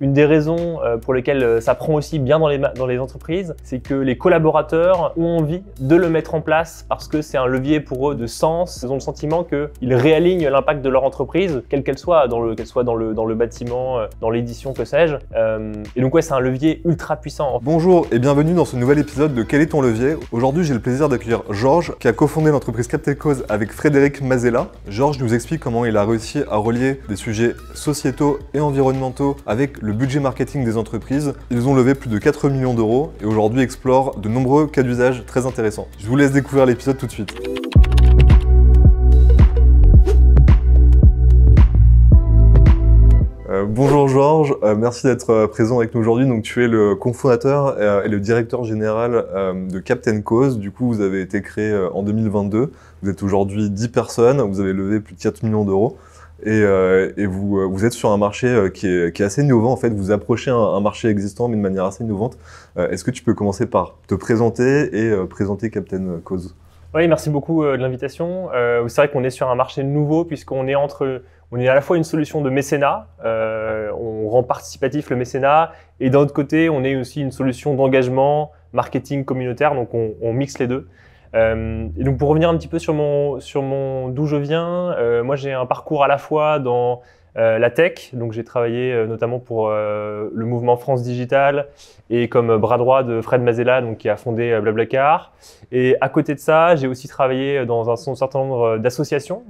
Une des raisons pour lesquelles ça prend aussi bien dans les entreprises, c'est que les collaborateurs ont envie de le mettre en place parce que c'est un levier pour eux de sens. Ils ont le sentiment qu'ils réalignent l'impact de leur entreprise, quelle qu'elle soit, qu'elle soit dans le bâtiment, dans l'édition, que sais-je. Et donc ouais, c'est un levier ultra puissant. Bonjour et bienvenue dans ce nouvel épisode de Quel est ton levier? Aujourd'hui, j'ai le plaisir d'accueillir Georges, qui a cofondé l'entreprise Captain Cause avec Frédéric Mazella. Georges nous explique comment il a réussi à relier des sujets sociétaux et environnementaux avec le budget marketing des entreprises. Ils ont levé plus de 4 millions d'euros et aujourd'hui explorent de nombreux cas d'usage très intéressants. Je vous laisse découvrir l'épisode tout de suite. Bonjour Georges, merci d'être présent avec nous aujourd'hui. Donc tu es le cofondateur et le directeur général de Captain Cause. Du coup, vous avez été créé en 2022. Vous êtes aujourd'hui 10 personnes, vous avez levé plus de 4 millions d'euros. Et vous êtes sur un marché qui est assez innovant. En fait, vous approchez un marché existant mais de manière assez innovante. Est-ce que tu peux commencer par te présenter et présenter Captain Cause? Oui, merci beaucoup de l'invitation. C'est vrai qu'on est sur un marché nouveau puisqu'on est on est à la fois une solution de mécénat, on rend participatif le mécénat, et d'un autre côté, on est aussi une solution d'engagement, marketing communautaire, donc on mixe les deux. Et donc pour revenir un petit peu sur d'où je viens, moi j'ai un parcours à la fois dans la tech, donc j'ai travaillé notamment pour le mouvement France Digital et comme bras droit de Fred Mazella, donc qui a fondé Blablacar. Et à côté de ça, j'ai aussi travaillé dans un certain nombre d'associations,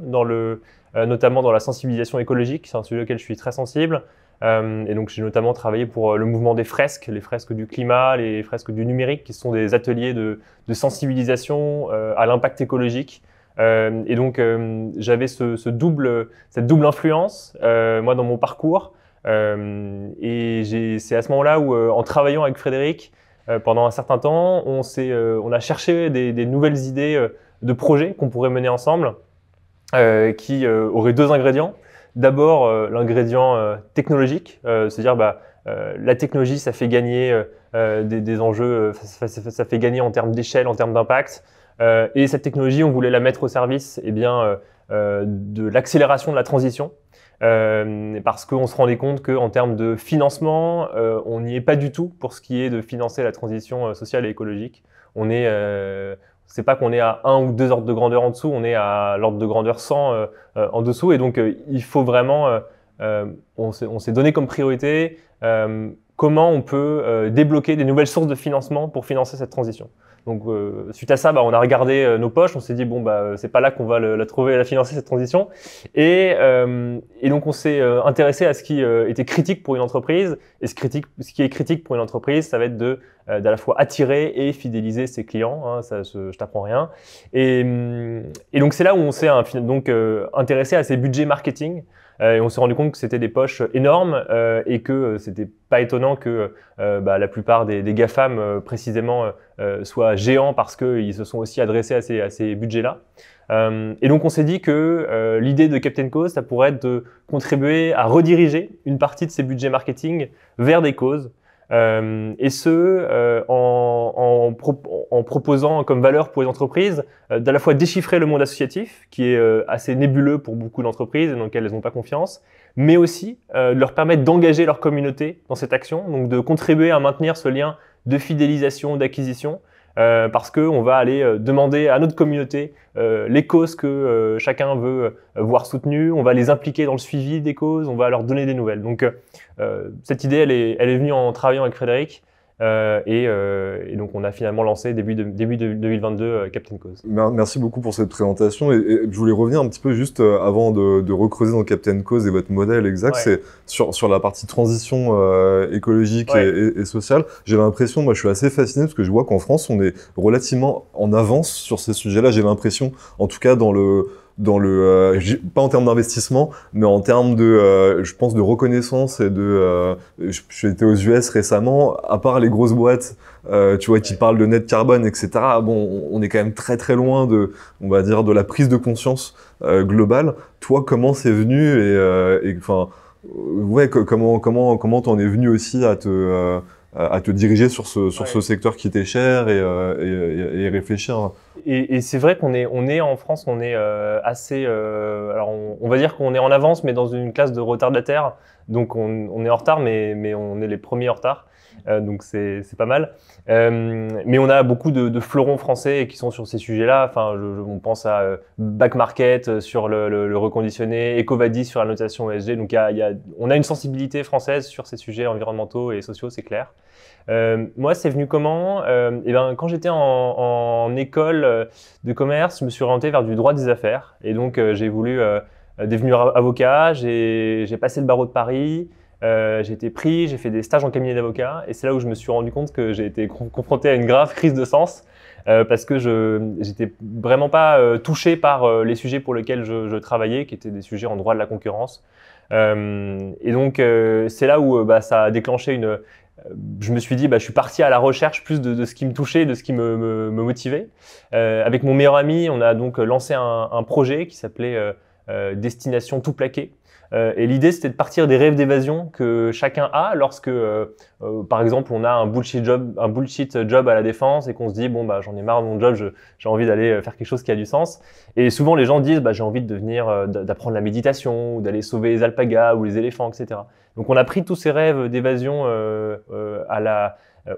notamment dans la sensibilisation écologique, c'est un sujet auquel je suis très sensible. Et donc j'ai notamment travaillé pour le mouvement des fresques, les fresques du climat, les fresques du numérique, qui sont des ateliers de sensibilisation à l'impact écologique. Et donc j'avais cette double influence moi dans mon parcours. Et c'est à ce moment-là où, en travaillant avec Frédéric pendant un certain temps, on a cherché des nouvelles idées de projets qu'on pourrait mener ensemble, qui auraient deux ingrédients. D'abord, l'ingrédient technologique, c'est-à-dire la technologie, ça fait gagner des enjeux, ça fait gagner en termes d'échelle, en termes d'impact. Et cette technologie, on voulait la mettre au service de l'accélération de la transition, parce qu'on se rendait compte qu'en termes de financement, on n'y est pas du tout pour ce qui est de financer la transition sociale et écologique. C'est pas qu'on est à 1 ou 2 ordres de grandeur en dessous, on est à l'ordre de grandeur 100 en dessous. Et donc, il faut vraiment, on s'est donné comme priorité comment on peut débloquer des nouvelles sources de financement pour financer cette transition. Donc, suite à ça, on a regardé nos poches, on s'est dit, c'est pas là qu'on va la trouver, la financer, cette transition. Et donc, on s'est intéressé à ce qui était critique pour une entreprise. Et ce qui est critique pour une entreprise, ça va être d'à la fois attirer et fidéliser ses clients. Hein, je t'apprends rien. Et donc, c'est là où on s'est intéressé à ces budgets marketing. Et on s'est rendu compte que c'était des poches énormes et que c'était pas étonnant que la plupart des GAFAM précisément soient géants parce qu'ils se sont aussi adressés à ces budgets-là. Et donc on s'est dit que l'idée de Captain Cause, ça pourrait être de contribuer à rediriger une partie de ces budgets marketing vers des causes. Et en proposant comme valeur pour les entreprises d'à la fois déchiffrer le monde associatif, qui est assez nébuleux pour beaucoup d'entreprises et dans lequel elles n'ont pas confiance, mais aussi de leur permettre d'engager leur communauté dans cette action, donc de contribuer à maintenir ce lien de fidélisation, d'acquisition, parce qu'on va aller demander à notre communauté les causes que chacun veut voir soutenues, on va les impliquer dans le suivi des causes, on va leur donner des nouvelles. Donc cette idée, elle est venue en travaillant avec Frédéric et donc on a finalement lancé début 2022 Captain Cause. Merci beaucoup pour cette présentation et je voulais revenir un petit peu juste avant de recreuser dans Captain Cause et votre modèle exact, c'est sur la partie transition écologique et sociale. J'ai l'impression, moi je suis assez fasciné parce que je vois qu'en France on est relativement en avance sur ces sujets-là. J'ai l'impression, en tout cas pas en termes d'investissement, mais en termes je pense de reconnaissance et j'ai été aux US récemment, à part les grosses boîtes, tu vois, qui parlent de net carbone, etc. On est quand même très très loin on va dire, de la prise de conscience globale. Toi, comment c'est venu comment t'en es venu aussi à te diriger sur ce secteur qui t'est cher et réfléchir. Et c'est vrai qu'on est en France, on est assez, alors on va dire qu'on est en avance, mais dans une classe de retardataires Donc on est en retard, mais on est les premiers en retard. Donc c'est pas mal. Mais on a beaucoup de fleurons français qui sont sur ces sujets-là. Enfin, on pense à Back Market sur le reconditionné, EcoVadis sur la notation ESG. Donc on a une sensibilité française sur ces sujets environnementaux et sociaux, c'est clair. Moi, c'est venu comment? Quand j'étais en école de commerce, je me suis orienté vers du droit des affaires. Et donc, j'ai voulu devenir avocat. J'ai passé le barreau de Paris. J'ai été pris, j'ai fait des stages en cabinet d'avocat. Et c'est là où je me suis rendu compte que j'ai été confronté à une grave crise de sens. Parce que j'étais vraiment pas touché par les sujets pour lesquels je travaillais, qui étaient des sujets en droit de la concurrence. Et donc, c'est là où ça a déclenché je me suis dit, je suis parti à la recherche plus de ce qui me touchait, de ce qui me motivait. Avec mon meilleur ami, on a donc lancé un projet qui s'appelait Destination Tout Plaqué. Et l'idée, c'était de partir des rêves d'évasion que chacun a lorsque, par exemple, on a un bullshit job à la défense et qu'on se dit, j'en ai marre de mon job, j'ai envie d'aller faire quelque chose qui a du sens. Et souvent, les gens disent, j'ai envie d'apprendre la méditation, ou d'aller sauver les alpagas ou les éléphants, etc. Donc, on a pris tous ces rêves d'évasion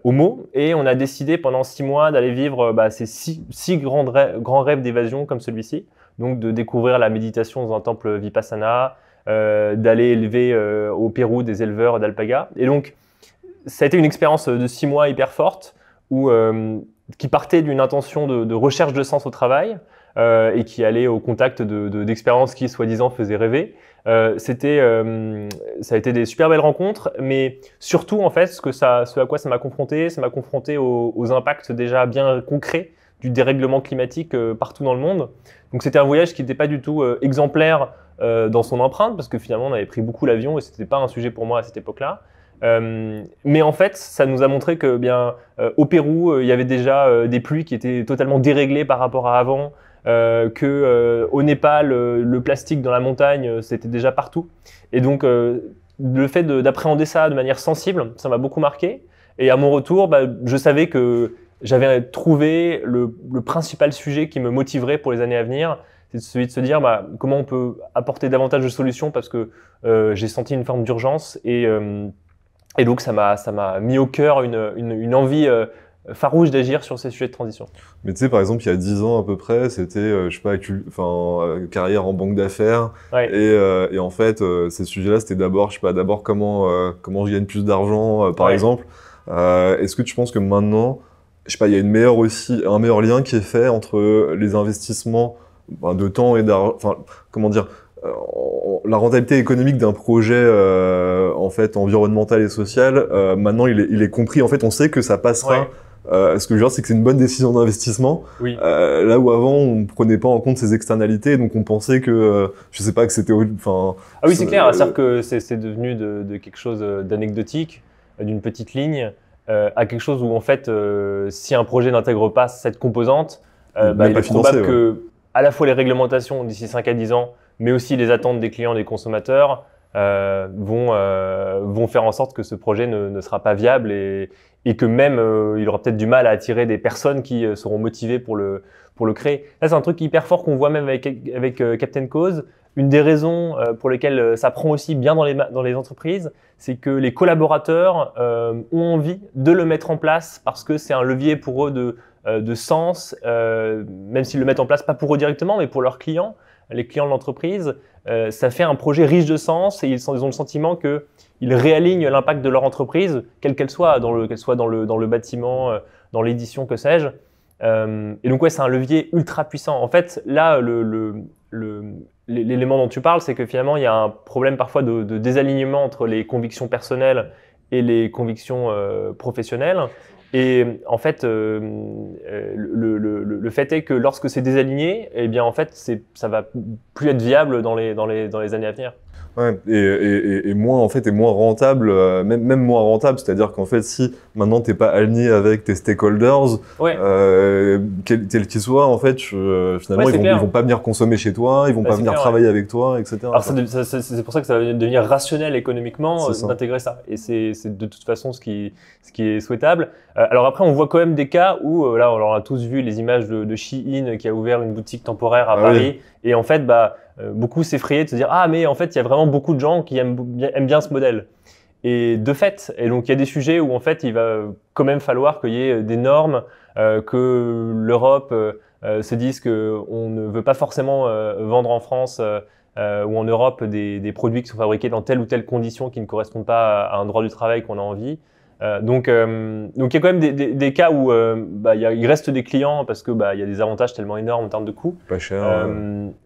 au mot et on a décidé pendant 6 mois d'aller vivre ces six grands rêves d'évasion comme celui-ci. Donc, de découvrir la méditation dans un temple Vipassana, d'aller élever au Pérou des éleveurs d'alpagas. Et donc, ça a été une expérience de 6 mois hyper forte qui partait d'une intention de recherche de sens au travail et qui allait au contact d'expériences qui, soi-disant, faisaient rêver. Ça a été des super belles rencontres, mais surtout, en fait, ce à quoi ça m'a confronté aux impacts déjà bien concrets du dérèglement climatique partout dans le monde. Donc, c'était un voyage qui n'était pas du tout exemplaire dans son empreinte, parce que finalement, on avait pris beaucoup l'avion et c'était pas un sujet pour moi à cette époque-là. Mais en fait, ça nous a montré que au Pérou, il y avait déjà des pluies qui étaient totalement déréglées par rapport à avant, au Népal, le plastique dans la montagne, c'était déjà partout. Et donc, le fait d'appréhender ça de manière sensible, ça m'a beaucoup marqué. Et à mon retour, je savais que j'avais trouvé le principal sujet qui me motiverait pour les années à venir. C'est celui de se dire comment on peut apporter davantage de solutions, parce que j'ai senti une forme d'urgence et donc ça m'a mis au cœur une envie farouche d'agir sur ces sujets de transition. Mais tu sais, par exemple, il y a 10 ans à peu près, c'était, je sais pas, carrière en banque d'affaires. Ouais. Et en fait, ces sujets-là, c'était d'abord comment je gagne plus d'argent, par exemple. Est-ce que tu penses que maintenant, je sais pas, il y a un meilleur lien qui est fait entre les investissements de temps et d'argent, comment dire, la rentabilité économique d'un projet en fait environnemental et social, maintenant il est compris, en fait on sait que ça passera. Ouais. Ce que je veux dire, c'est que c'est une bonne décision d'investissement. Oui. Là où avant on prenait pas en compte ces externalités, donc on pensait que je sais pas, que c'était Ah oui, c'est clair, c'est-à-dire que c'est devenu de quelque chose d'anecdotique, d'une petite ligne, à quelque chose où en fait si un projet n'intègre pas cette composante, il est probable que à la fois les réglementations d'ici 5 à 10 ans, mais aussi les attentes des clients, des consommateurs, vont faire en sorte que ce projet ne sera pas viable et que même il aura peut-être du mal à attirer des personnes qui seront motivées pour le créer. Là, c'est un truc hyper fort qu'on voit même avec Captain Cause. Une des raisons pour lesquelles ça prend aussi bien dans les entreprises, c'est que les collaborateurs ont envie de le mettre en place parce que c'est un levier pour eux de sens, même s'ils le mettent en place pas pour eux directement, mais pour leurs clients, les clients de l'entreprise. Ça fait un projet riche de sens et ils ont le sentiment qu'ils réalignent l'impact de leur entreprise, quelle qu'elle soit, qu'elle soit dans le bâtiment, dans l'édition, que sais-je. Et donc c'est un levier ultra puissant. En fait, là, l'élément dont tu parles, c'est que finalement, il y a un problème parfois de désalignement entre les convictions personnelles et les convictions professionnelles. Et en fait, le fait est que lorsque c'est désaligné, eh bien en fait, ça va plus être viable dans les années à venir. Ouais, et moins rentable, même moins rentable, c'est-à-dire qu'en fait, si maintenant t'es pas aligné avec tes stakeholders, ouais. Quels qu'ils soient, en fait, finalement, ils vont pas venir consommer chez toi, ils vont pas venir travailler avec toi, etc. Alors c'est pour ça que ça va devenir rationnel économiquement d'intégrer ça. Et c'est de toute façon ce qui est souhaitable. Alors après, on voit quand même des cas où, là, on a tous vu les images de Shein qui a ouvert une boutique temporaire à Paris. Oui. Et en fait, beaucoup s'effrayaient de se dire « Ah, mais en fait, il y a vraiment beaucoup de gens qui aiment bien ce modèle ». Et de fait, et donc il y a des sujets où en fait, il va quand même falloir qu'il y ait des normes, que l'Europe se dise qu'on ne veut pas forcément vendre en France ou en Europe des produits qui sont fabriqués dans telle ou telle condition qui ne correspondent pas à un droit du travail qu'on a envie. Donc il y a quand même des cas où il reste des clients parce que il y a des avantages tellement énormes en termes de coûts. Pas cher.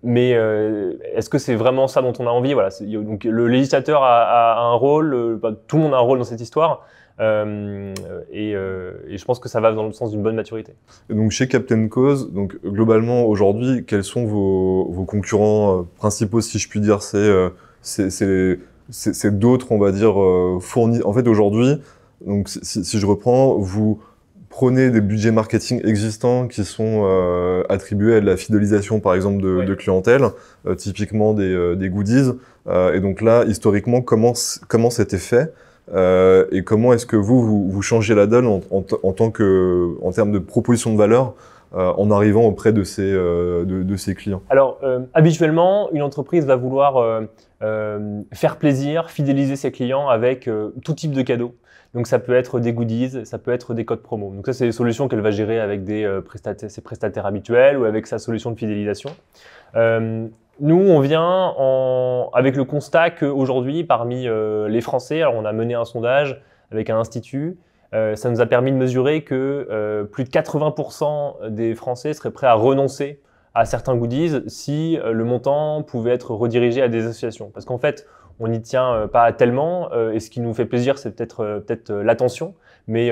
Mais est-ce que c'est vraiment ça dont on a envie? Voilà. Donc le législateur a un rôle, tout le monde a un rôle dans cette histoire. Et je pense que ça va dans le sens d'une bonne maturité. Et donc chez Captain Cause, donc globalement aujourd'hui, quels sont vos concurrents principaux, si je puis dire? C'est d'autres, on va dire, fournis. En fait, aujourd'hui, donc si je reprends, vous prenez des budgets marketing existants qui sont attribués à de la fidélisation, par exemple, de clientèle, typiquement des goodies. Et donc là, historiquement, comment c'était fait? Et comment est-ce que vous changez la donne en termes de proposition de valeur en arrivant auprès de ces clients? Alors, habituellement, une entreprise va vouloir faire plaisir, fidéliser ses clients avec tout type de cadeaux. Donc, ça peut être des goodies, ça peut être des codes promo. Donc, ça, c'est des solutions qu'elle va gérer avec ses prestataires habituels ou avec sa solution de fidélisation. Nous, on vient avec le constat qu'aujourd'hui, parmi les Français, alors on a mené un sondage avec un institut, ça nous a permis de mesurer que plus de 80% des Français seraient prêts à renoncer à certains goodies si le montant pouvait être redirigé à des associations. Parce qu'en fait, on n'y tient pas tellement et ce qui nous fait plaisir, c'est peut-être l'attention. Mais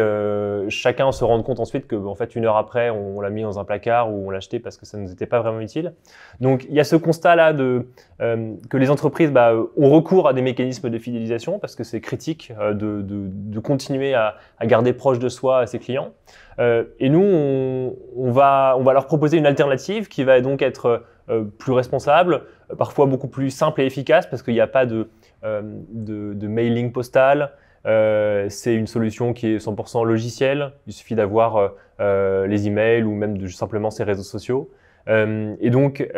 chacun se rend compte ensuite que, en fait, une heure après, on l'a mis dans un placard ou on l'a acheté parce que ça ne nous était pas vraiment utile. Donc, il y a ce constat-là que les entreprises ont recours à des mécanismes de fidélisation parce que c'est critique de continuer à garder proche de soi ses clients. Et nous, on va leur proposer une alternative qui va donc être plus responsable, parfois beaucoup plus simple et efficace parce qu'il n'y a pas de mailing postal. C'est une solution qui est 100% logicielle. Il suffit d'avoir les emails ou même simplement ses réseaux sociaux. Et donc,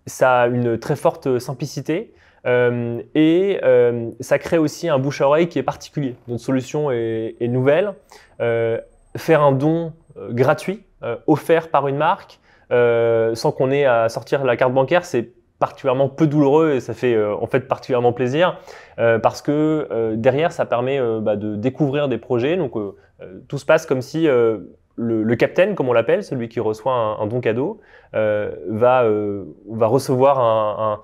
ça a une très forte simplicité et ça crée aussi un bouche-à-oreille qui est particulier. Notre solution est nouvelle. Faire un don gratuit, offert par une marque, sans qu'on ait à sortir la carte bancaire, c'est particulièrement peu douloureux et ça fait en fait particulièrement plaisir parce que derrière ça permet de découvrir des projets. Donc tout se passe comme si le captain, comme on l'appelle, celui qui reçoit un don cadeau, va recevoir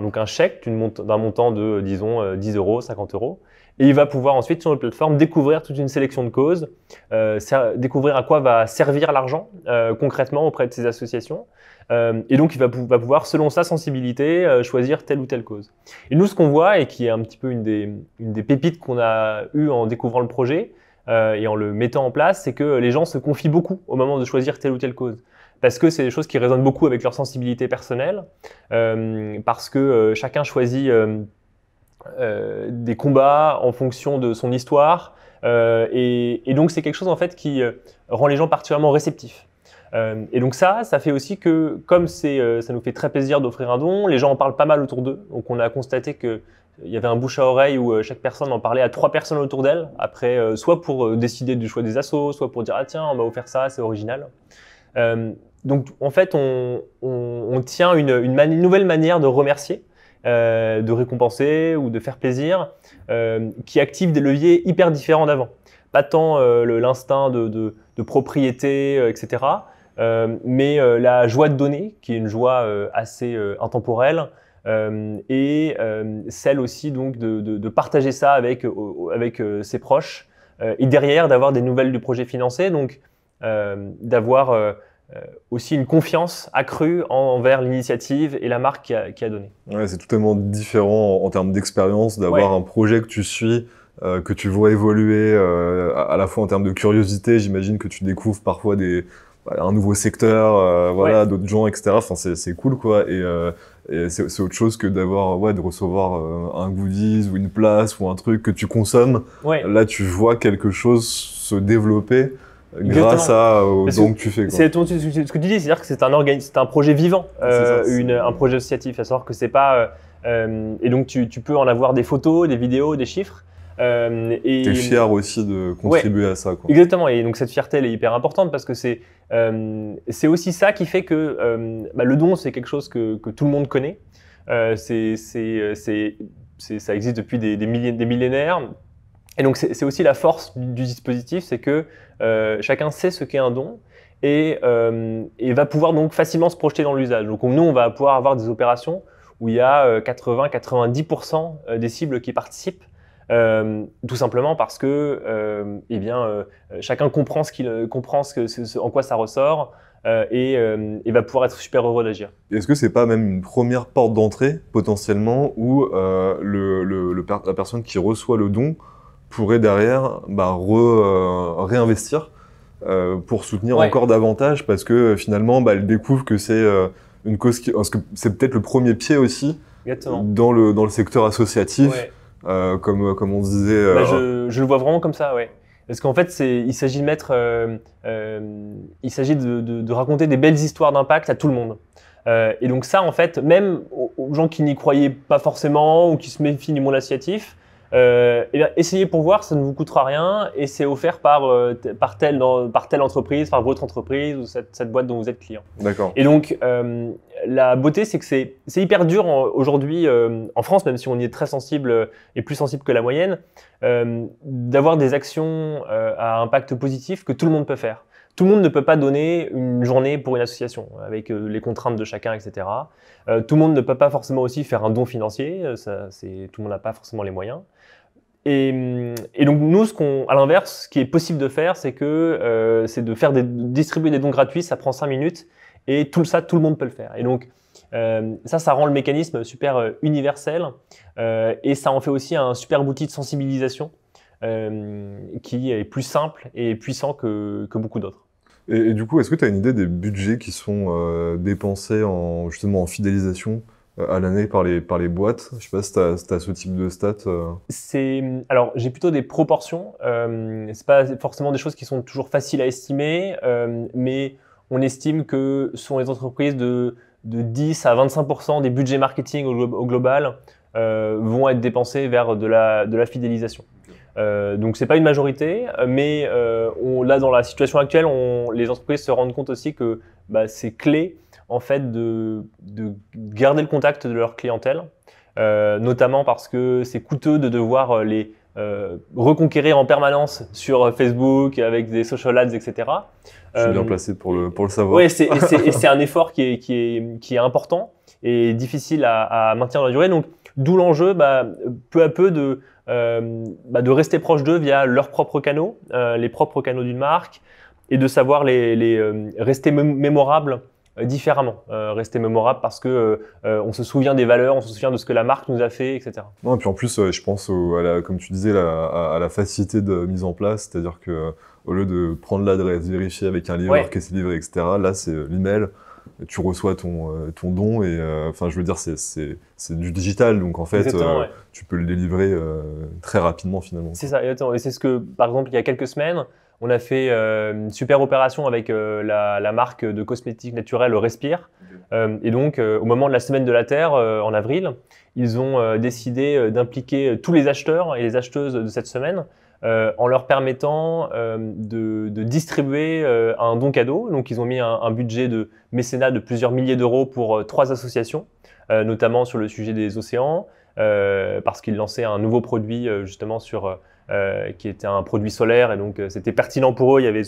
donc un chèque d'un montant de disons 10 €, 50 €. Et il va pouvoir ensuite sur notre plateforme découvrir toute une sélection de causes, découvrir à quoi va servir l'argent concrètement auprès de ces associations. Et donc, il va pouvoir, selon sa sensibilité, choisir telle ou telle cause. Et nous, ce qu'on voit, et qui est un petit peu une des pépites qu'on a eues en découvrant le projet et en le mettant en place, c'est que les gens se confient beaucoup au moment de choisir telle ou telle cause. Parce que c'est des choses qui résonnent beaucoup avec leur sensibilité personnelle, parce que chacun choisit des combats en fonction de son histoire, et donc c'est quelque chose en fait qui rend les gens particulièrement réceptifs. Et donc ça fait aussi que, comme ça nous fait très plaisir d'offrir un don, les gens en parlent pas mal autour d'eux. Donc on a constaté qu'il y avait un bouche à oreille où chaque personne en parlait à 3 personnes autour d'elle, après soit pour décider du choix des assos, soit pour dire « Ah tiens, on m'a offert ça, c'est original ». Donc en fait, on tient une nouvelle manière de remercier, de récompenser ou de faire plaisir, qui active des leviers hyper différents d'avant. Pas tant l'instinct de propriété, etc., mais la joie de donner, qui est une joie assez intemporelle, et celle aussi donc de partager ça avec ses proches, et derrière d'avoir des nouvelles du projet financé, donc d'avoir aussi une confiance accrue envers l'initiative et la marque qui a donné. Ouais, c'est totalement différent en termes d'expérience d'avoir un projet que tu suis, que tu vois évoluer à la fois en termes de curiosité. J'imagine que tu découvres parfois un nouveau secteur, voilà, d'autres gens, etc. Enfin, c'est cool, quoi. Et c'est autre chose que de recevoir un goodies ou une place ou un truc que tu consommes. Là, tu vois quelque chose se développer grâce aux dons que tu fais. C'est ce que tu dis, c'est-à-dire que c'est un projet vivant, un projet associatif, à savoir que c'est pas… et donc tu peux en avoir des photos, des vidéos, des chiffres. T'es fier aussi de contribuer à ça, quoi. Exactement, et donc cette fierté elle est hyper importante parce que c'est aussi ça qui fait que le don c'est quelque chose que tout le monde connaît. Ça existe depuis des millénaires. Et donc c'est aussi la force du dispositif, c'est que chacun sait ce qu'est un don et va pouvoir donc facilement se projeter dans l'usage. Donc nous on va pouvoir avoir des opérations où il y a 80-90% des cibles qui participent. Tout simplement parce que chacun comprend en quoi ça ressort et va pouvoir être super heureux d'agir. Est-ce que c'est pas même une première porte d'entrée potentiellement où la personne qui reçoit le don pourrait derrière réinvestir pour soutenir encore davantage parce que finalement elle découvre que c'est une cause parce que c'est peut-être le premier pied aussi dans le secteur associatif. Ouais. Comme on disait. Je le vois vraiment comme ça, ouais. Parce qu'en fait, il s'agit de mettre, il s'agit de raconter des belles histoires d'impact à tout le monde. Et donc ça, en fait, même aux gens qui n'y croyaient pas forcément ou qui se méfient du monde associatif, essayez pour voir, ça ne vous coûtera rien et c'est offert par telle entreprise, par votre entreprise ou cette boîte dont vous êtes client. D'accord. Et donc, la beauté, c'est que c'est hyper dur aujourd'hui en France, même si on y est très sensible et plus sensible que la moyenne, d'avoir des actions à impact positif que tout le monde peut faire. Tout le monde ne peut pas donner une journée pour une association avec les contraintes de chacun, etc. Tout le monde ne peut pas forcément aussi faire un don financier, tout le monde n'a pas forcément les moyens. Et donc nous, à l'inverse, ce qui est possible de faire, c'est de distribuer des dons gratuits, ça prend 5 minutes et tout le monde peut le faire. Et donc ça rend le mécanisme super universel et ça en fait aussi un super outil de sensibilisation qui est plus simple et puissant que beaucoup d'autres. Et du coup, est-ce que tu as une idée des budgets qui sont dépensés justement en fidélisation à l'année par les boîtes? Je sais pas si tu as ce type de stats. Alors, j'ai plutôt des proportions. C'est pas forcément des choses qui sont toujours faciles à estimer, mais on estime que ce sont les entreprises de 10 à 25% des budgets marketing au global vont être dépensés vers de la fidélisation. Donc c'est pas une majorité, mais là dans la situation actuelle, les entreprises se rendent compte aussi que c'est clé en fait de garder le contact de leur clientèle, notamment parce que c'est coûteux de devoir les reconquérir en permanence sur Facebook avec des social ads, etc. Je suis bien placé pour le savoir. Oui, c'est un effort qui est important et difficile à maintenir dans la durée. Donc d'où l'enjeu, peu à peu de rester proche d'eux via leurs propres canaux, les propres canaux d'une marque, et de savoir rester mémorables différemment. Rester mémorable parce que on se souvient des valeurs, on se souvient de ce que la marque nous a fait, etc. Non, et puis en plus, je pense, comme tu disais, à la facilité de mise en place, c'est-à-dire que au lieu de prendre l'adresse, vérifier avec un livreur qui est livré, etc., là, c'est l'email. Tu reçois ton don et je veux dire c'est du digital, donc en fait tu peux le délivrer très rapidement finalement. C'est ça, exactement. Et c'est ce que par exemple il y a quelques semaines on a fait une super opération avec la marque de cosmétiques naturels Respire. Et donc au moment de la semaine de la Terre en avril, ils ont décidé d'impliquer tous les acheteurs et les acheteuses de cette semaine en leur permettant de distribuer un don cadeau. Donc ils ont mis un budget de mécénat de plusieurs milliers d'euros pour 3 associations, notamment sur le sujet des océans, parce qu'ils lançaient un nouveau produit justement qui était un produit solaire, et donc c'était pertinent pour eux. Il y avait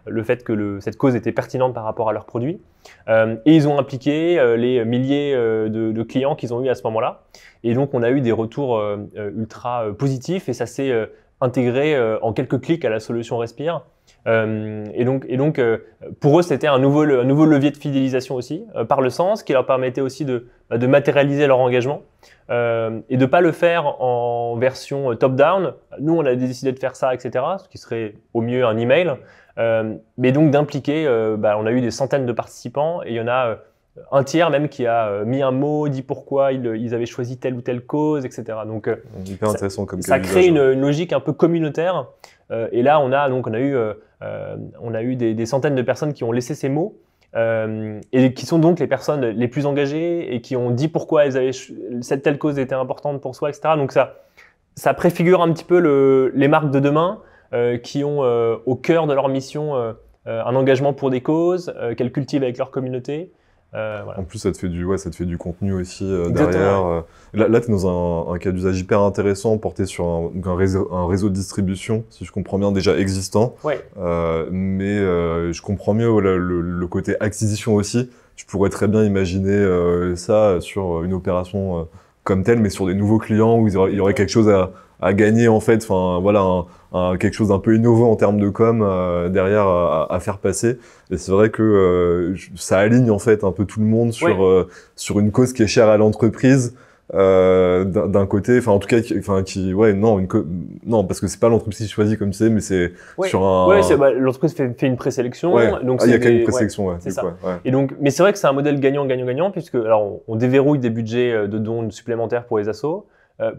le fait que cette cause était pertinente par rapport à leurs produits. Et ils ont impliqué les milliers de clients qu'ils ont eu à ce moment-là. Et donc on a eu des retours ultra positifs et ça s'est intégré en quelques clics à la solution Respire. Et donc pour eux, c'était un nouveau levier de fidélisation aussi, par le sens, qui leur permettait aussi de matérialiser leur engagement et de ne pas le faire en version top-down. Nous, on a décidé de faire ça, etc., ce qui serait au mieux un email. Mais donc d'impliquer, on a eu des centaines de participants et il y en a un tiers même qui a mis un mot, dit pourquoi ils avaient choisi telle ou telle cause, etc. Donc hyper intéressant comme ça crée une logique un peu communautaire. Et là, on a eu on a eu des centaines de personnes qui ont laissé ces mots et qui sont donc les personnes les plus engagées et qui ont dit pourquoi cette telle cause était importante pour soi, etc. Donc ça préfigure un petit peu les marques de demain qui ont au cœur de leur mission un engagement pour des causes qu'elles cultivent avec leur communauté. Voilà. En plus, ça te fait du contenu aussi derrière. Là, tu es dans un cas d'usage hyper intéressant, porté sur un réseau de distribution, si je comprends bien, déjà existant. Ouais. Mais je comprends mieux le côté acquisition aussi. Tu pourrais très bien imaginer ça sur une opération comme telle, mais sur des nouveaux clients où il y aurait quelque chose à gagner en fait. Enfin, voilà, quelque chose d'un peu innovant en termes de com derrière à faire passer. Et c'est vrai que ça aligne en fait un peu tout le monde sur une cause qui est chère à l'entreprise. D'un côté, enfin en tout cas, non, parce que c'est pas l'entreprise qui choisit comme c'est, mais c'est sur un. Ouais, l'entreprise fait une présélection. Donc il y a quand même une présélection, c'est ça. Et donc, mais c'est vrai que c'est un modèle gagnant-gagnant-gagnant puisque alors on déverrouille des budgets de dons supplémentaires pour les assos.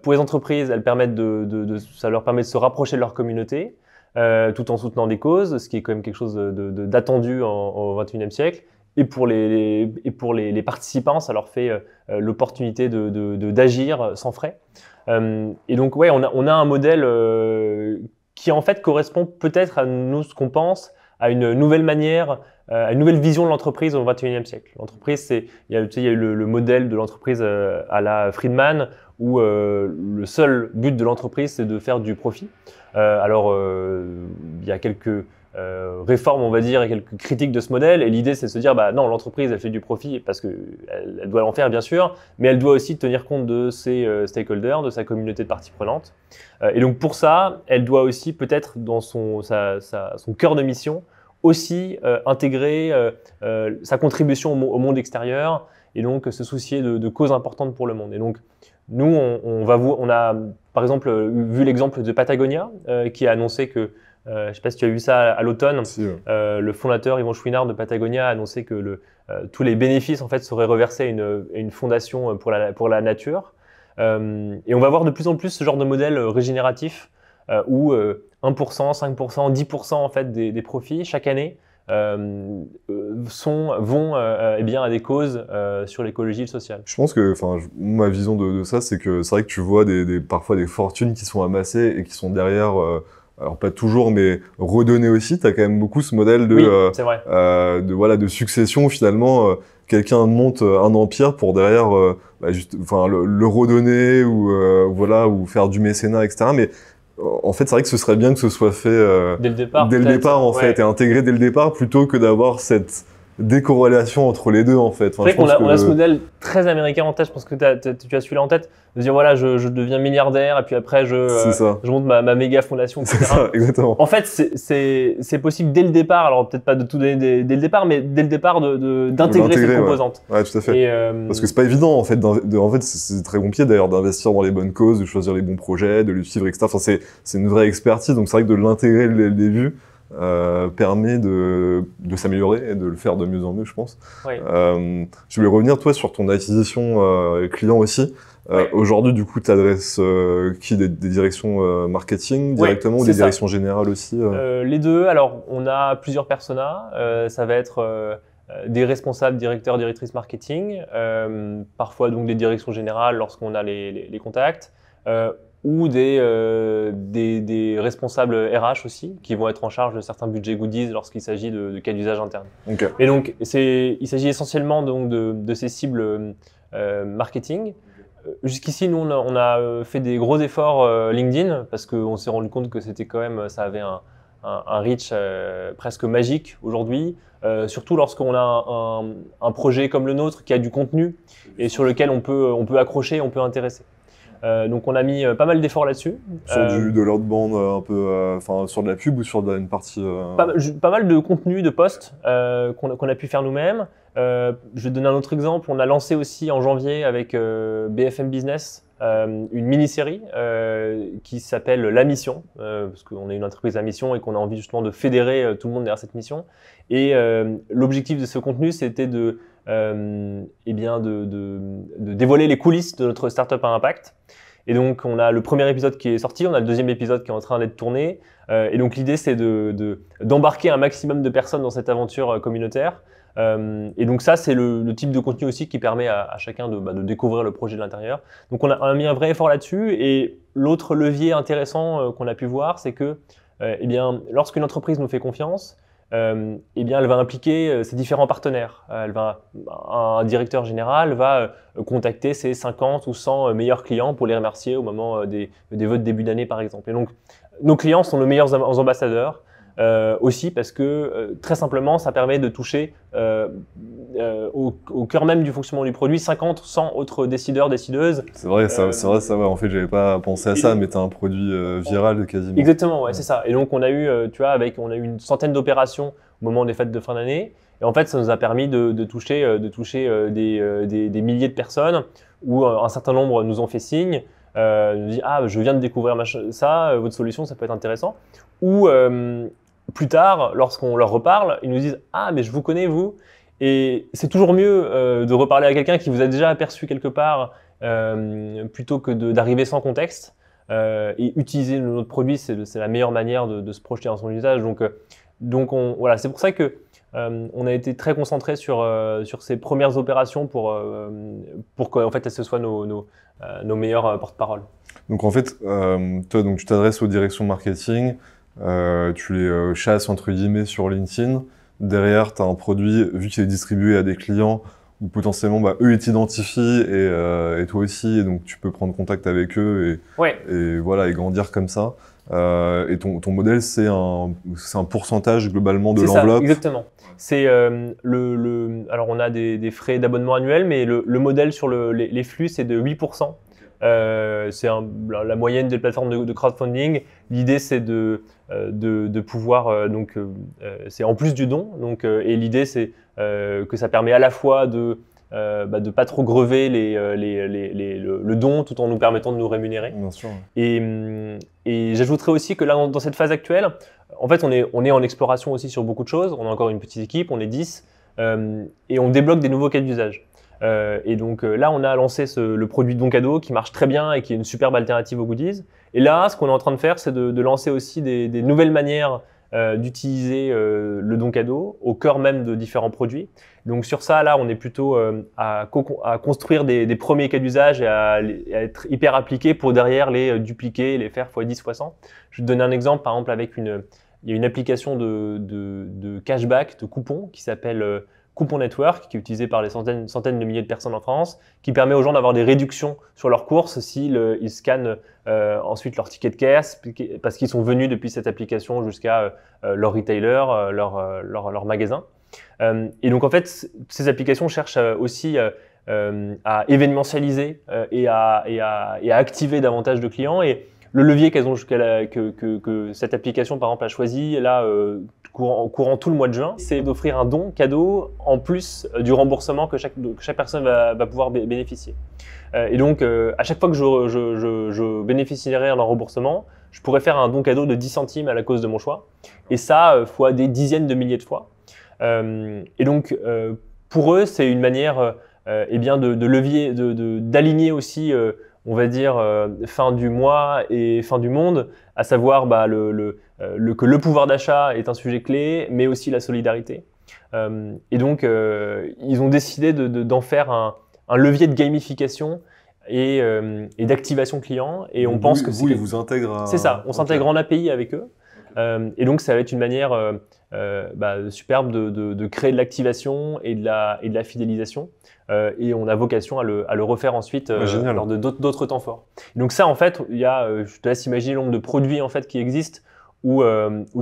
Pour les entreprises, ça leur permet de se rapprocher de leur communauté tout en soutenant des causes, ce qui est quand même quelque chose d'attendu au XXIe siècle. Et pour les participants, ça leur fait l'opportunité d'agir sans frais. Et donc, ouais, on a un modèle qui en fait correspond peut-être à nous ce qu'on pense, à une nouvelle manière, à une nouvelle vision de l'entreprise au XXIe siècle. L'entreprise, il y a eu le modèle de l'entreprise à la Friedman, où le seul but de l'entreprise, c'est de faire du profit. Alors, il y a quelques réformes, on va dire, et quelques critiques de ce modèle. Et l'idée, c'est de se dire, bah non, l'entreprise, elle fait du profit parce qu'elle doit en faire, bien sûr, mais elle doit aussi tenir compte de ses stakeholders, de sa communauté de parties prenantes. Et donc, pour ça, elle doit aussi, peut-être, dans son cœur de mission, aussi intégrer sa contribution au monde extérieur et donc se soucier de causes importantes pour le monde. Et donc, nous, on a, par exemple, vu l'exemple de Patagonia, qui a annoncé que je ne sais pas si tu as vu ça à l'automne. Si, le fondateur Yvon Chouinard de Patagonia a annoncé que tous les bénéfices en fait seraient reversés à une fondation pour la nature. Et on va voir de plus en plus ce genre de modèle régénératif où 1%, 5%, 10% en fait des profits chaque année vont à des causes sur l'écologie et le social. Je pense que, ma vision de ça, c'est que c'est vrai que tu vois parfois des fortunes qui sont amassées et qui sont derrière. Alors pas toujours, mais redonner aussi. T'as quand même beaucoup ce modèle c'est vrai. de succession finalement. Quelqu'un monte un empire pour derrière, le redonner ou faire du mécénat, etc. Mais en fait, c'est vrai que ce serait bien que ce soit fait dès le départ, en fait, et intégré dès le départ, plutôt que d'avoir cette décorrélation entre les deux, en fait. C'est vrai qu'on a ce modèle très américain en tête. Je pense que tu as celui-là en tête, de dire voilà, je deviens milliardaire et puis après je monte ma méga fondation, etc. C'est ça, exactement. En fait, c'est possible dès le départ. Alors peut-être pas de tout donner dès le départ, mais dès le départ d'intégrer cette composante. Ouais, tout à fait. Parce que c'est pas évident en fait. En fait, c'est très compliqué d'ailleurs d'investir dans les bonnes causes, de choisir les bons projets, de les suivre, etc. Enfin, c'est une vraie expertise. Donc c'est vrai que de l'intégrer dès le début permet de s'améliorer et de le faire de mieux en mieux, je pense. Oui. Je voulais revenir, toi, sur ton acquisition client aussi. Aujourd'hui, du coup, tu adresses des directions marketing directement ou des directions générales aussi Les deux. Alors, on a plusieurs personas. Ça va être des responsables, directeurs, directrices marketing, parfois donc des directions générales lorsqu'on a les contacts, ou des responsables RH aussi, qui vont être en charge de certains budgets goodies lorsqu'il s'agit de cas d'usage interne. Okay. Et donc, il s'agit essentiellement donc, de ces cibles marketing. Jusqu'ici, nous, on a fait des gros efforts LinkedIn parce qu'on s'est rendu compte que c'était quand même, ça avait un reach presque magique aujourd'hui, surtout lorsqu'on a un projet comme le nôtre qui a du contenu et sur lequel on peut accrocher, on peut intéresser. Donc on a mis pas mal d'efforts là-dessus. Sur de l'outbound un peu, sur de la pub ou sur une partie pas mal de contenu, de posts qu'on a pu faire nous-mêmes. Je vais te donner un autre exemple. On a lancé aussi en janvier avec BFM Business une mini-série qui s'appelle La Mission, parce qu'on est une entreprise à mission et qu'on a envie justement de fédérer tout le monde derrière cette mission. Et l'objectif de ce contenu, c'était de dévoiler les coulisses de notre startup à impact. Et donc, on a le premier épisode qui est sorti, on a le deuxième épisode qui est en train d'être tourné. Et donc, l'idée, c'est d'embarquer un maximum de personnes dans cette aventure communautaire. Et donc ça, c'est le type de contenu aussi qui permet à chacun de découvrir le projet de l'intérieur. Donc on a mis un vrai effort là-dessus. Et l'autre levier intéressant qu'on a pu voir, c'est que eh bien, lorsqu'une entreprise nous fait confiance, eh bien, elle va impliquer ses différents partenaires. Un directeur général va contacter ses 50 ou 100 meilleurs clients pour les remercier au moment des votes début d'année, par exemple. Et donc, nos clients sont nos meilleurs ambassadeurs. Aussi parce que très simplement ça permet de toucher au cœur même du fonctionnement du produit 50 ou 100 autres décideurs, décideuses. C'est vrai, ça ouais. En fait j'avais pas pensé à ça, mais tu as un produit viral quasiment. Exactement, ouais, c'est ça. Et donc on a eu, tu vois, on a eu une centaine d'opérations au moment des fêtes de fin d'année. Et en fait ça nous a permis de toucher des milliers de personnes où un certain nombre nous ont fait signe. Nous dit ah je viens de découvrir ça, votre solution ça peut être intéressant. Ou plus tard, lorsqu'on leur reparle, ils nous disent « Ah, mais je vous connais, vous !» Et c'est toujours mieux de reparler à quelqu'un qui vous a déjà aperçu quelque part plutôt que d'arriver sans contexte. Et utiliser notre produit, c'est la meilleure manière de se projeter dans son usage. Donc voilà, c'est pour ça que on a été très concentré sur ces premières opérations pour qu'en fait, ce soient nos meilleurs porte-parole. Donc en fait, toi, tu t'adresses aux directions marketing, tu les chasses entre guillemets sur LinkedIn. Derrière, tu as un produit, vu qu'il est distribué à des clients, où potentiellement eux ils t'identifient et toi aussi, et donc tu peux prendre contact avec eux et voilà, et grandir comme ça. Et ton modèle, c'est un pourcentage globalement de l'enveloppe. C'est ça, exactement. C'est alors on a des frais d'abonnement annuel, mais le modèle sur les flux, c'est de 8%. C'est la moyenne des plateformes de crowdfunding. L'idée, c'est de pouvoir, c'est en plus du don. Et l'idée, c'est que ça permet à la fois de pas trop grever le don tout en nous permettant de nous rémunérer. Bien sûr. Et j'ajouterais aussi que là, dans cette phase actuelle, en fait, on est en exploration aussi sur beaucoup de choses. On a encore une petite équipe, on est 10, et on débloque des nouveaux cas d'usage. Et donc là, on a lancé le produit don cadeau qui marche très bien et qui est une superbe alternative aux goodies. Et là, ce qu'on est en train de faire, c'est de lancer aussi des nouvelles manières d'utiliser le don cadeau au cœur même de différents produits. Donc sur ça, là, on est plutôt à construire des premiers cas d'usage et à être hyper appliqués pour derrière les dupliquer, les faire x10, x100. Je vais te donner un exemple, par exemple, il y a une application de cashback, de coupons qui s'appelle Coupon Network, qui est utilisé par des centaines de milliers de personnes en France, qui permet aux gens d'avoir des réductions sur leurs courses s'ils scannent ensuite leur ticket de caisse, parce qu'ils sont venus depuis cette application jusqu'à leur retailer, leur magasin. Et donc en fait, ces applications cherchent aussi à événementialiser et à activer davantage de clients. Et le levier que cette application par exemple a choisi là courant tout le mois de juin, c'est d'offrir un don cadeau en plus du remboursement que chaque personne va pouvoir bénéficier. Et donc à chaque fois que je bénéficierai d'un remboursement, je pourrais faire un don cadeau de 10 centimes à la cause de mon choix. Et ça fois des dizaines de milliers de fois. Et donc pour eux, c'est une manière de levier, d'aligner aussi on va dire fin du mois et fin du monde, à savoir que le pouvoir d'achat est un sujet clé, mais aussi la solidarité. Et donc, ils ont décidé d'en faire un levier de gamification et d'activation client. Et on pense que ils vous intègrent. C'est ça, on s'intègre en API avec eux. Et donc, ça va être une manière superbe de créer de l'activation et de la fidélisation. Et on a vocation à le refaire ensuite lors de d'autres temps forts. Et donc ça, en fait, je te laisse imaginer le nombre de produits en fait, qui existent où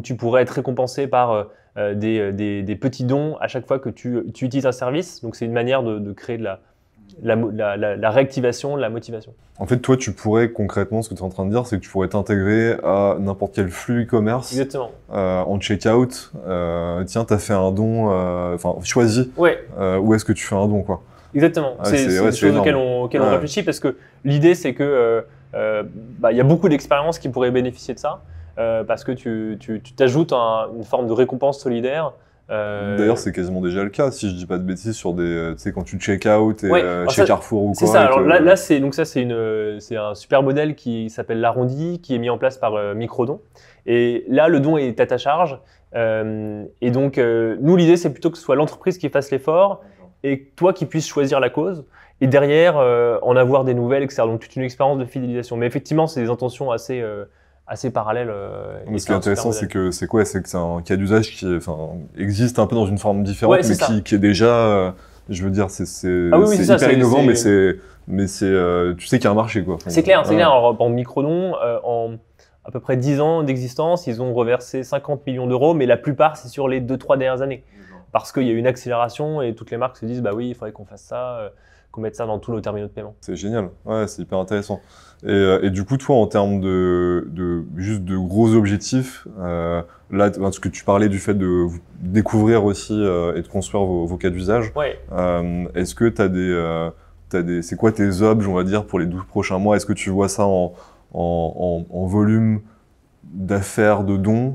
tu pourrais être récompensé par des petits dons à chaque fois que tu utilises un service. Donc c'est une manière de créer de la réactivation, de la motivation. En fait, toi, tu pourrais concrètement, ce que tu es en train de dire, c'est que tu pourrais t'intégrer à n'importe quel flux e-commerce. Exactement. En checkout. Tiens, tu as fait un don, choisis. Ouais. Où est-ce que tu fais un don, quoi. Exactement. C'est des choses auxquelles on réfléchit parce que l'idée, c'est que y a beaucoup d'expériences qui pourraient bénéficier de ça parce que tu t'ajoutes une forme de récompense solidaire D'ailleurs, c'est quasiment déjà le cas, si je dis pas de bêtises, sur des, tu sais, quand tu check out et, chez ça, Carrefour ou quoi. C'est ça. Alors là c'est un super modèle qui s'appelle l'arrondi, qui est mis en place par Microdon. Et là, le don est à ta charge. Et donc, nous, l'idée, c'est plutôt que ce soit l'entreprise qui fasse l'effort et toi qui puisses choisir la cause. Et derrière, en avoir des nouvelles, etc. Donc, toute une expérience de fidélisation. Mais effectivement, c'est des intentions assez parallèles. Ce qui est intéressant, c'est que c'est un cas d'usage qui existe un peu dans une forme différente, mais qui est déjà, je veux dire, c'est hyper innovant, mais tu sais qu'il y a un marché, quoi. C'est clair, c'est clair. Alors, en Microdon, en à peu près 10 ans d'existence, ils ont reversé 50 millions d'euros, mais la plupart, c'est sur les 2-3 dernières années. Parce qu'il y a eu une accélération et toutes les marques se disent, bah oui, il faudrait qu'on fasse ça, qu'on mette ça dans tous nos terminaux de paiement. C'est génial, ouais, c'est hyper intéressant. Et du coup, toi, en termes juste de gros objectifs, là, parce que tu parlais du fait de découvrir aussi et de construire vos cas d'usage, est-ce que c'est quoi tes objs, on va dire, pour les 12 prochains mois? Est-ce que tu vois ça en volume d'affaires, de dons?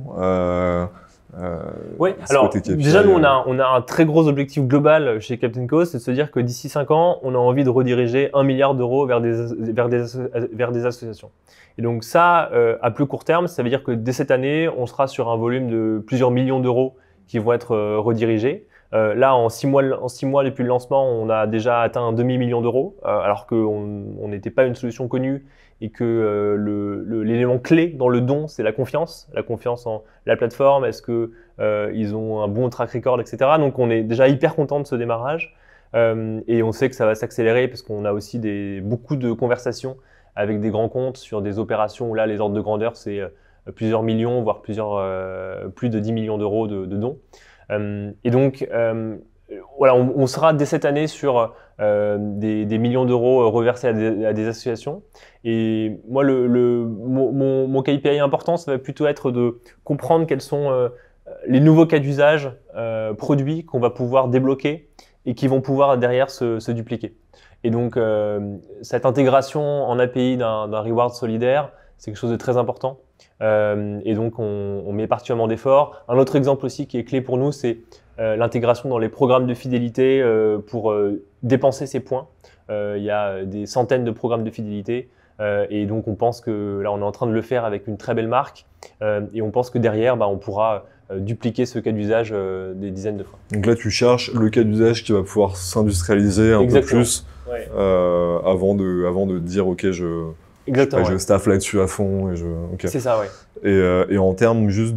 Oui, alors déjà, nous, on a un très gros objectif global chez Captain Cause, c'est de se dire que d'ici 5 ans, on a envie de rediriger 1 milliard d'euros vers des associations. Et donc ça, à plus court terme, ça veut dire que dès cette année, on sera sur un volume de plusieurs millions d'euros qui vont être redirigés. Là, en 6 mois depuis le lancement, on a déjà atteint un demi-million d'euros, alors qu'on n'était pas une solution connue et que l'élément clé dans le don, c'est la confiance en la plateforme, est-ce qu'ils ont un bon track record, etc. Donc, on est déjà hyper content de ce démarrage et on sait que ça va s'accélérer parce qu'on a aussi beaucoup de conversations avec des grands comptes sur des opérations où là, les ordres de grandeur, c'est plusieurs millions, voire plus de 10 millions d'euros de dons. Et donc, voilà, on sera dès cette année sur des millions d'euros reversés à des associations. Et moi, mon KPI important, ça va plutôt être de comprendre quels sont les nouveaux cas d'usage produits qu'on va pouvoir débloquer et qui vont pouvoir derrière se dupliquer. Et donc, cette intégration en API d'un reward solidaire, c'est quelque chose de très important. Et donc, on met particulièrement d'efforts. Un autre exemple aussi qui est clé pour nous, c'est l'intégration dans les programmes de fidélité pour dépenser ses points. Il y a des centaines de programmes de fidélité et donc on pense que là on est en train de le faire avec une très belle marque et on pense que derrière on pourra dupliquer ce cas d'usage des dizaines de fois. Donc là tu cherches le cas d'usage qui va pouvoir s'industrialiser un peu plus avant de dire ok je staff là-dessus à fond et okay. C'est ça, ouais. Et en termes juste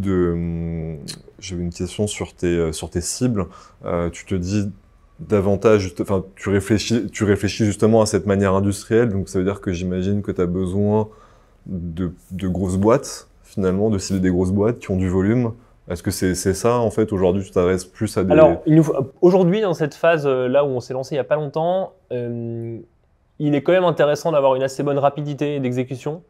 j'avais une question sur tes cibles. Tu te dis davantage, enfin, tu réfléchis justement à cette manière industrielle. Donc, ça veut dire que j'imagine que tu as besoin de grosses boîtes, finalement, de cibler des grosses boîtes qui ont du volume. Est-ce que c'est ça, en fait, aujourd'hui, tu t'adresses plus à des... Alors, aujourd'hui, dans cette phase là où on s'est lancé il n'y a pas longtemps, il est quand même intéressant d'avoir une assez bonne rapidité d'exécution.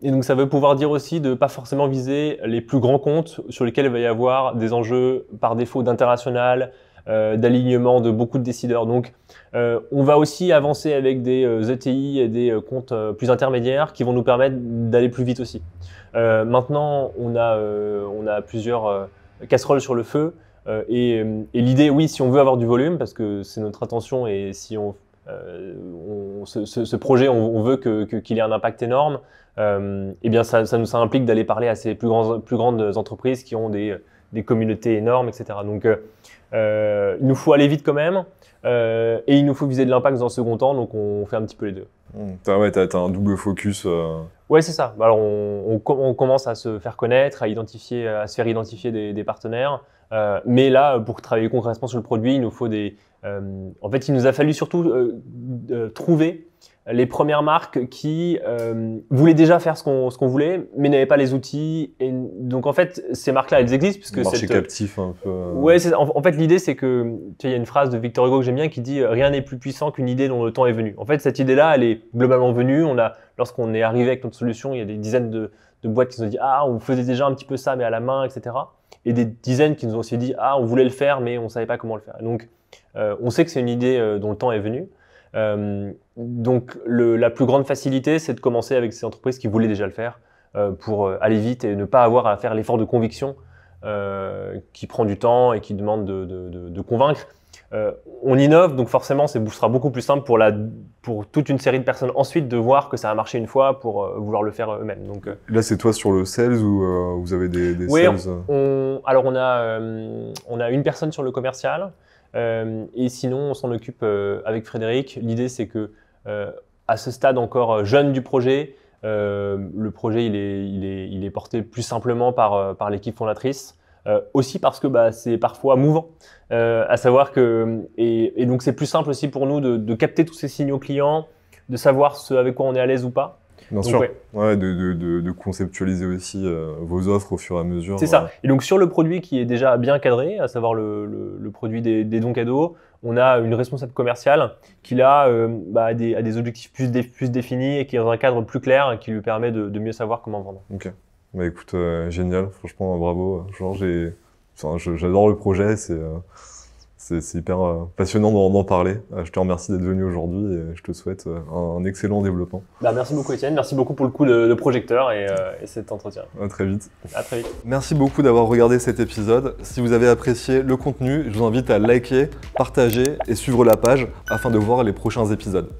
Et donc, ça veut pouvoir dire aussi de ne pas forcément viser les plus grands comptes sur lesquels il va y avoir des enjeux par défaut d'international, d'alignement de beaucoup de décideurs. Donc, on va aussi avancer avec des ETI et des comptes plus intermédiaires qui vont nous permettre d'aller plus vite aussi. Maintenant, on a plusieurs casseroles sur le feu et l'idée, oui, si on veut avoir du volume, parce que c'est notre intention et si ce projet, on veut qu'il ait un impact énorme, eh bien ça implique d'aller parler à ces plus grandes entreprises qui ont des communautés énormes, etc. Donc, il nous faut aller vite quand même et il nous faut viser de l'impact dans un second temps, donc on fait un petit peu les deux. T'as un double focus. Ouais, c'est ça. Alors, on commence à se faire connaître, à se faire identifier des partenaires. Mais là, pour travailler concrètement sur le produit, il nous faut en fait, il nous a fallu surtout trouver les premières marques qui voulaient déjà faire ce qu'on voulait, mais n'avaient pas les outils. Et donc, en fait, ces marques-là, elles existent puisque marché captif un peu. Ouais, en fait, l'idée, c'est que il y a une phrase de Victor Hugo que j'aime bien qui dit rien n'est plus puissant qu'une idée dont le temps est venu. En fait, cette idée-là, elle est globalement venue. Lorsqu'on est arrivé avec notre solution, il y a des dizaines de boîtes qui nous ont dit on faisait déjà un petit peu ça, mais à la main, etc. Et des dizaines qui nous ont aussi dit on voulait le faire, mais on savait pas comment le faire. Et donc, on sait que c'est une idée dont le temps est venu. Donc la plus grande facilité, c'est de commencer avec ces entreprises qui voulaient déjà le faire pour aller vite et ne pas avoir à faire l'effort de conviction qui prend du temps et qui demande de convaincre. On innove, donc forcément, ce sera beaucoup plus simple pour toute une série de personnes ensuite de voir que ça a marché une fois pour vouloir le faire eux-mêmes. Donc, là, c'est toi sur le sales ou vous avez des oui, sales alors on a une personne sur le commercial et sinon on s'en occupe avec Frédéric. L'idée c'est que à ce stade encore jeune du projet, le projet il est porté plus simplement par l'équipe fondatrice. Aussi parce que c'est parfois mouvant, à savoir que et donc c'est plus simple aussi pour nous de capter tous ces signaux clients, de savoir ce avec quoi on est à l'aise ou pas. Bien donc, sûr, ouais. de conceptualiser aussi vos offres au fur et à mesure. C'est ça. Et donc sur le produit qui est déjà bien cadré, à savoir le produit des dons cadeaux, on a une responsable commerciale qui là a des objectifs plus définis et qui est dans un cadre plus clair et qui lui permet de mieux savoir comment vendre. Ok. Bah écoute, génial, franchement, bravo. Genre, j'adore le projet, c'est hyper passionnant d'en parler. Je te remercie d'être venu aujourd'hui et je te souhaite un excellent développement. Merci beaucoup Étienne, merci beaucoup pour le coup de projecteur et cet entretien. À très vite. À très vite. Merci beaucoup d'avoir regardé cet épisode. Si vous avez apprécié le contenu, je vous invite à liker, partager et suivre la page afin de voir les prochains épisodes.